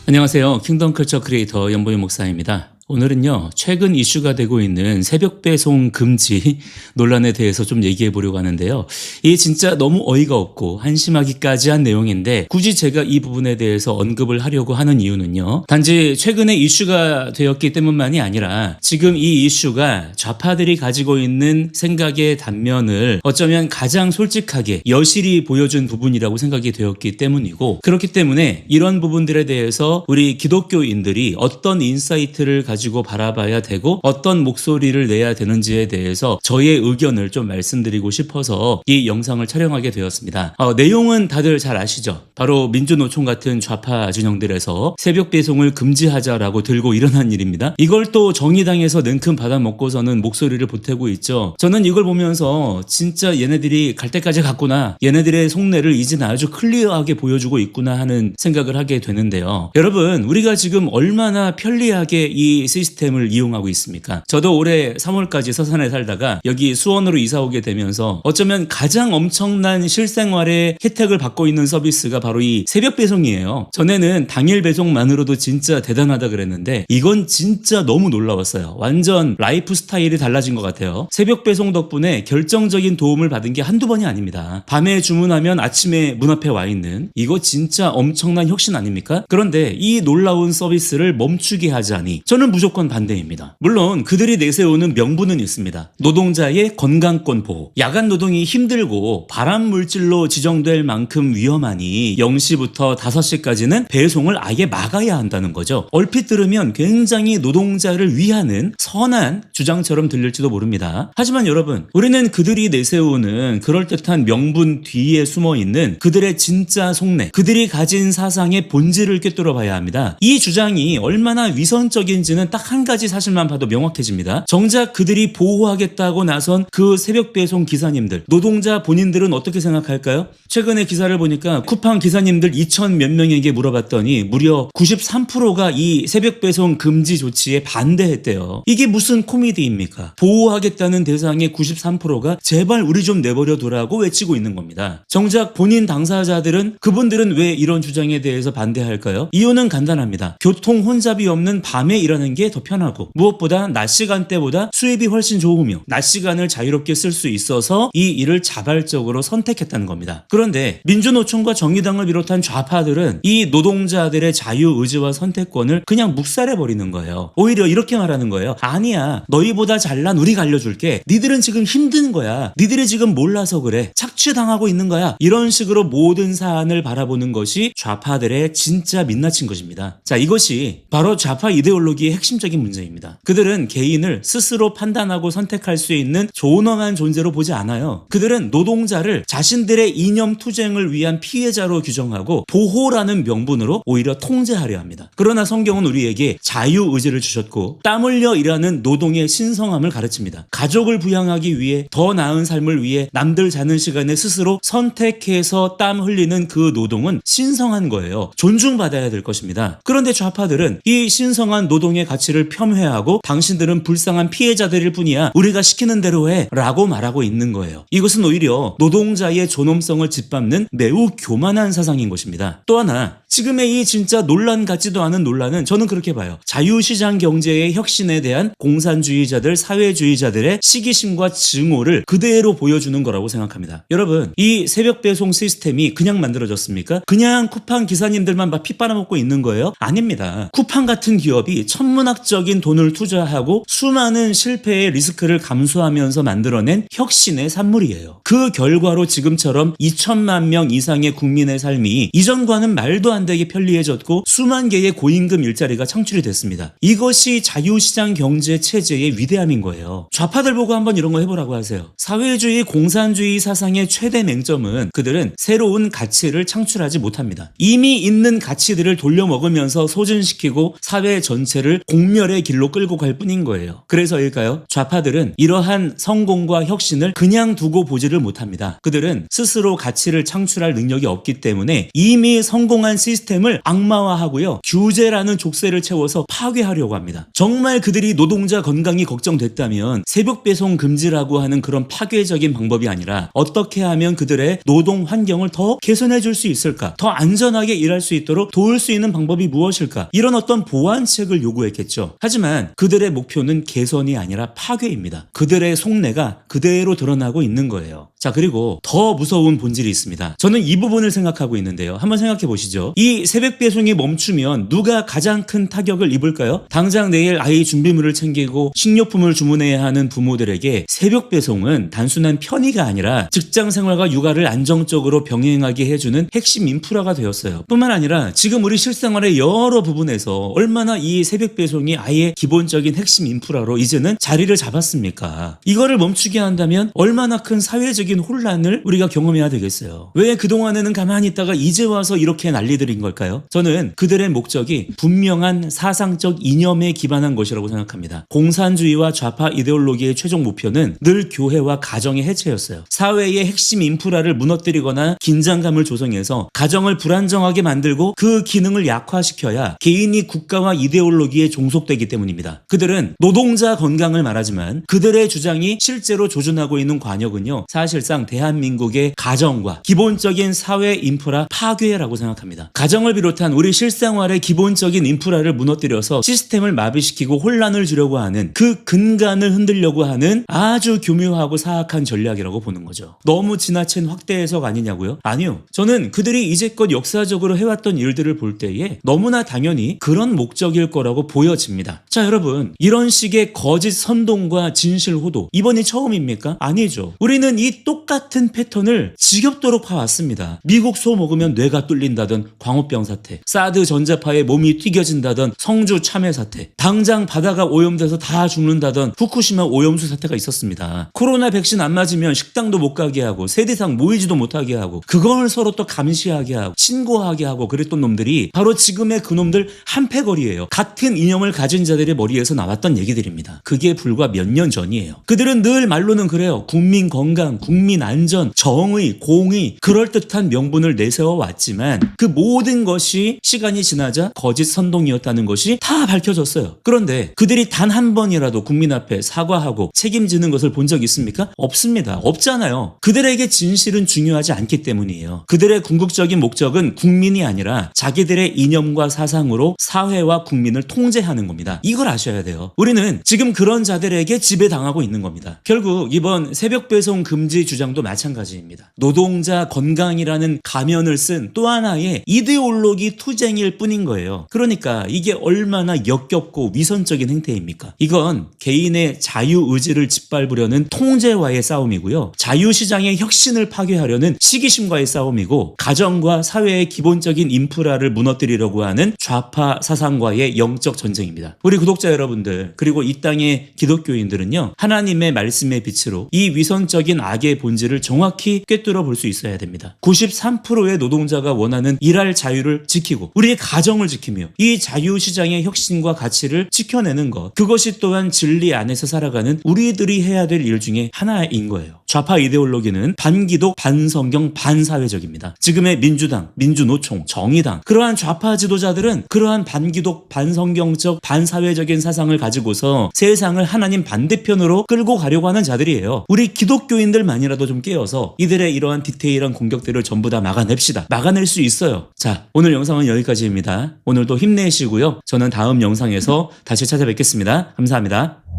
안녕하세요. 킹덤 컬처 크리에이터 연보희 목사입니다. 오늘은요, 최근 이슈가 되고 있는 새벽 배송 금지 논란에 대해서 좀 얘기해 보려고 하는데요. 이게 진짜 너무 어이가 없고 한심하기까지 한 내용인데, 굳이 제가 이 부분에 대해서 언급을 하려고 하는 이유는요, 단지 최근에 이슈가 되었기 때문만이 아니라 지금 이 이슈가 좌파들이 가지고 있는 생각의 단면을 어쩌면 가장 솔직하게 여실히 보여준 부분이라고 생각이 되었기 때문이고, 그렇기 때문에 이런 부분들에 대해서 우리 기독교인들이 어떤 인사이트를 가지고 바라봐야 되고 어떤 목소리를 내야 되는지에 대해서 저의 의견을 좀 말씀드리고 싶어서 이 영상을 촬영하게 되었습니다. 내용은 다들 잘 아시죠? 바로 민주노총 같은 좌파 진영들에서 새벽 배송을 금지하자라고 들고 일어난 일입니다. 이걸 또 정의당에서 냉큼 받아먹고서는 목소리를 보태고 있죠. 저는 이걸 보면서 진짜 얘네들이 갈 때까지 갔구나, 얘네들의 속내를 이제는 아주 클리어하게 보여주고 있구나 하는 생각을 하게 되는데요. 여러분, 우리가 지금 얼마나 편리하게 이 시스템을 이용하고 있습니까? 저도 올해 3월까지 서산에 살다가 여기 수원으로 이사 오게 되면서 어쩌면 가장 엄청난 실생활의 혜택을 받고 있는 서비스가 바로 이 새벽 배송이에요. 전에는 당일 배송만으로도 진짜 대단하다 그랬는데 이건 진짜 너무 놀라웠어요. 완전 라이프 스타일이 달라진 것 같아요. 새벽 배송 덕분에 결정적인 도움을 받은 게 한두 번이 아닙니다. 밤에 주문하면 아침에 문 앞에 와 있는, 이거 진짜 엄청난 혁신 아닙니까? 그런데 이 놀라운 서비스를 멈추게 하자니 저는 무조건 반대입니다. 물론 그들이 내세우는 명분은 있습니다. 노동자의 건강권 보호. 야간 노동이 힘들고 발암 물질로 지정될 만큼 위험하니 0시부터 5시까지는 배송을 아예 막아야 한다는 거죠. 얼핏 들으면 굉장히 노동자를 위하는 선한 주장처럼 들릴지도 모릅니다. 하지만 여러분, 우리는 그들이 내세우는 그럴듯한 명분 뒤에 숨어있는 그들의 진짜 속내, 그들이 가진 사상의 본질을 꿰뚫어 봐야 합니다. 이 주장이 얼마나 위선적인지는 딱 한 가지 사실만 봐도 명확해집니다. 정작 그들이 보호하겠다고 나선 그 새벽 배송 기사님들, 노동자 본인들은 어떻게 생각할까요? 최근에 기사를 보니까 쿠팡 기사님들 2,000 몇 명에게 물어봤더니 무려 93%가 이 새벽 배송 금지 조치에 반대했대요. 이게 무슨 코미디입니까? 보호하겠다는 대상의 93%가 제발 우리 좀 내버려 두라고 외치고 있는 겁니다. 정작 본인 당사자들은, 그분들은 왜 이런 주장에 대해서 반대할까요? 이유는 간단합니다. 교통 혼잡이 없는 밤에 일하는 게 더 편하고, 무엇보다 낮 시간대보다 수입이 훨씬 좋으며 낮 시간을 자유롭게 쓸 수 있어서 이 일을 자발적으로 선택했다는 겁니다. 그런데 민주노총과 정의당을 비롯한 좌파들은 이 노동자들의 자유의지와 선택권을 그냥 묵살해버리는 거예요. 오히려 이렇게 말하는 거예요. 아니야, 너희보다 잘난 우리가 알려줄게. 니들은 지금 힘든 거야. 니들이 지금 몰라서 그래. 착취당하고 있는 거야. 이런 식으로 모든 사안을 바라보는 것이 좌파들의 진짜 민낯인 것입니다. 자, 이것이 바로 좌파 이데올로기의 핵심적인 문제입니다. 그들은 개인을 스스로 판단하고 선택할 수 있는 존엄한 존재로 보지 않아요. 그들은 노동자를 자신들의 이념 투쟁을 위한 피해자로 규정하고 보호라는 명분으로 오히려 통제하려 합니다. 그러나 성경은 우리에게 자유의지를 주셨고 땀 흘려 일하는 노동의 신성함을 가르칩니다. 가족을 부양하기 위해, 더 나은 삶을 위해 남들 자는 시간에 스스로 선택해서 땀 흘리는 그 노동은 신성한 거예요. 존중받아야 될 것입니다. 그런데 좌파들은 이 신성한 노동의 가치를 폄훼하고 당신들은 불쌍한 피해자들일 뿐이야, 우리가 시키는 대로 해 라고 말하고 있는 거예요. 이것은 오히려 노동자의 존엄성을 짓밟는 매우 교만한 사상인 것입니다. 또 하나, 지금의 이 진짜 논란 같지도 않은 논란은 저는 그렇게 봐요. 자유시장 경제의 혁신에 대한 공산주의자들, 사회주의자들의 시기심과 증오를 그대로 보여주는 거라고 생각합니다. 여러분, 이 새벽 배송 시스템이 그냥 만들어졌습니까? 그냥 쿠팡 기사님들만 피 빨아먹고 있는 거예요? 아닙니다. 쿠팡 같은 기업이 천문학적인 돈을 투자하고 수많은 실패의 리스크를 감수하면서 만들어낸 혁신의 산물이에요. 그 결과로 지금처럼 2천만 명 이상의 국민의 삶이 이전과는 말도 안 되게 편리해졌고 수만 개의 고임금 일자리가 창출이 됐습니다. 이것이 자유시장 경제 체제의 위대함인 거예요. 좌파들 보고 한번 이런 거 해보라고 하세요. 사회주의 공산주의 사상의 최대 맹점은 그들은 새로운 가치를 창출하지 못합니다. 이미 있는 가치들을 돌려먹으면서 소진시키고 사회 전체를 공멸의 길로 끌고 갈 뿐인 거예요. 그래서일까요? 좌파들은 이러한 성공과 혁신을 그냥 두고 보지를 못합니다. 그들은 스스로 가치를 창출할 능력이 없기 때문에 이미 성공한 시스템을 악마화하고요. 규제라는 족쇄를 채워서 파괴하려고 합니다. 정말 그들이 노동자 건강이 걱정됐다면 새벽 배송 금지라고 하는 그런 파괴적인 방법이 아니라 어떻게 하면 그들의 노동 환경을 더 개선해 줄 수 있을까? 더 안전하게 일할 수 있도록 도울 수 있는 방법이 무엇일까? 이런 어떤 보완책을 요구했겠죠. 하지만 그들의 목표는 개선이 아니라 파괴입니다. 그들의 속내가 그대로 드러나고 있는 거예요. 자, 그리고 더 무서운 본질이 있습니다. 저는 이 부분을 생각하고 있는데요. 한번 생각해 보시죠. 이 새벽 배송이 멈추면 누가 가장 큰 타격을 입을까요? 당장 내일 아이 준비물을 챙기고 식료품을 주문해야 하는 부모들에게 새벽 배송은 단순한 편의가 아니라 직장 생활과 육아를 안정적으로 병행하게 해주는 핵심 인프라가 되었어요. 뿐만 아니라 지금 우리 실생활의 여러 부분에서 얼마나 이 새벽 배송이 아예 기본적인 핵심 인프라로 이제는 자리를 잡았습니까? 이거를 멈추게 한다면 얼마나 큰 사회적인 혼란을 우리가 경험해야 되겠어요. 왜 그동안에는 가만히 있다가 이제 와서 이렇게 난리들인 걸까요? 저는 그들의 목적이 분명한 사상적 이념에 기반한 것이라고 생각합니다. 공산주의와 좌파 이데올로기의 최종 목표는 늘 교회와 가정의 해체였어요. 사회의 핵심 인프라를 무너뜨리거나 긴장감을 조성해서 가정을 불안정하게 만들고 그 기능을 약화시켜야 개인이 국가와 이데올로기에 종속되기 때문입니다. 그들은 노동자 건강을 말하지만 그들의 주장이 실제로 조준하고 있는 관역은요, 사실상 대한민국의 가정과 기본적인 사회 인프라 파괴라고 생각합니다. 가정을 비롯한 우리 실생활의 기본적인 인프라를 무너뜨려서 시스템을 마비시키고 혼란을 주려고 하는 그 근간을 흔들려고 하는 아주 교묘하고 사악한 전략이라고 보는 거죠. 너무 지나친 확대 해석 아니냐고요? 아니요. 저는 그들이 이제껏 역사적으로 해왔던 일들을 볼 때에 너무나 당연히 그런 목적일 거라고 보여집니다. 자, 여러분, 이런 식의 거짓 선동과 진실 호도 이번이 처음입니까? 아니죠. 우리는 이 똑같은 패턴을 지겹도록 봐왔습니다. 미국 소 먹으면 뇌가 뚫린다던 광우병 사태, 사드 전자파에 몸이 튀겨진다던 성주 참외 사태, 당장 바다가 오염돼서 다 죽는다던 후쿠시마 오염수 사태가 있었습니다. 코로나 백신 안 맞으면 식당도 못 가게 하고 세대상 모이지도 못하게 하고 그걸 서로 또 감시하게 하고 신고하게 하고 그랬던 놈들이 바로 지금의 그놈들 한패거리예요. 같은 이념을 가진 자들의 머리에서 나왔던 얘기들입니다. 그게 불과 몇 년 전이에요. 그들은 늘 말로는 그래요. 국민 건강, 국민 안전, 정의, 공의 그럴듯한 명분을 내세워 왔지만 그 모든 것이 시간이 지나자 거짓 선동이었다는 것이 다 밝혀졌어요. 그런데 그들이 단 한 번이라도 국민 앞에 사과하고 책임지는 것을 본 적 있습니까? 없습니다. 없잖아요. 그들에게 진실은 중요하지 않기 때문이에요. 그들의 궁극적인 목적은 국민이 아니라 자기들의 이념과 사상으로 사회와 국민을 통제하는 겁니다. 이걸 아셔야 돼요. 우리는 지금 그런 자들에게 지배당하고 있는 겁니다. 결국 이번 새벽 배송 금지 주장도 마찬가지입니다. 노동자 건강이라는 가면을 쓴 또 하나의 이데올로기 투쟁일 뿐인 거예요. 그러니까 이게 얼마나 역겹고 위선적인 행태입니까? 이건 개인의 자유의지를 짓밟으려는 통제와의 싸움이고요. 자유시장의 혁신을 파괴하려는 시기심과의 싸움이고 가정과 사회의 기본적인 인프라를 무너뜨리려고 하는 좌파 사상과의 영적 전쟁입니다. 우리 구독자 여러분들 그리고 이 땅의 기독교인들은요, 하나님의 말씀의 빛으로 이 위선적인 악의 본질을 정확히 꿰뚫어 볼 수 있어야 됩니다. 93%의 노동자가 원하는 일할 자유를 지키고 우리의 가정을 지키며 이 자유시장의 혁신과 가치를 지켜내는 것, 그것이 또한 진리 안에서 살아가는 우리들이 해야 될 일 중에 하나인 거예요. 좌파 이데올로기는 반기독, 반성경, 반사회적입니다. 지금의 민주당, 민주노총, 정의당 그러한 좌파 지도자들은 그러한 반기독, 반성경적, 반사회적인 사상을 가지고서 세상을 하나님 반대편으로 끌고 가려고 하는 자들이에요. 우리 기독교인들만이라도 좀 깨어서 이들의 이러한 디테일한 공격들을 전부 다 막아냅시다. 막아낼 수 있어요. 자, 오늘 영상은 여기까지입니다. 오늘도 힘내시고요. 저는 다음 영상에서 다시 찾아뵙겠습니다. 감사합니다.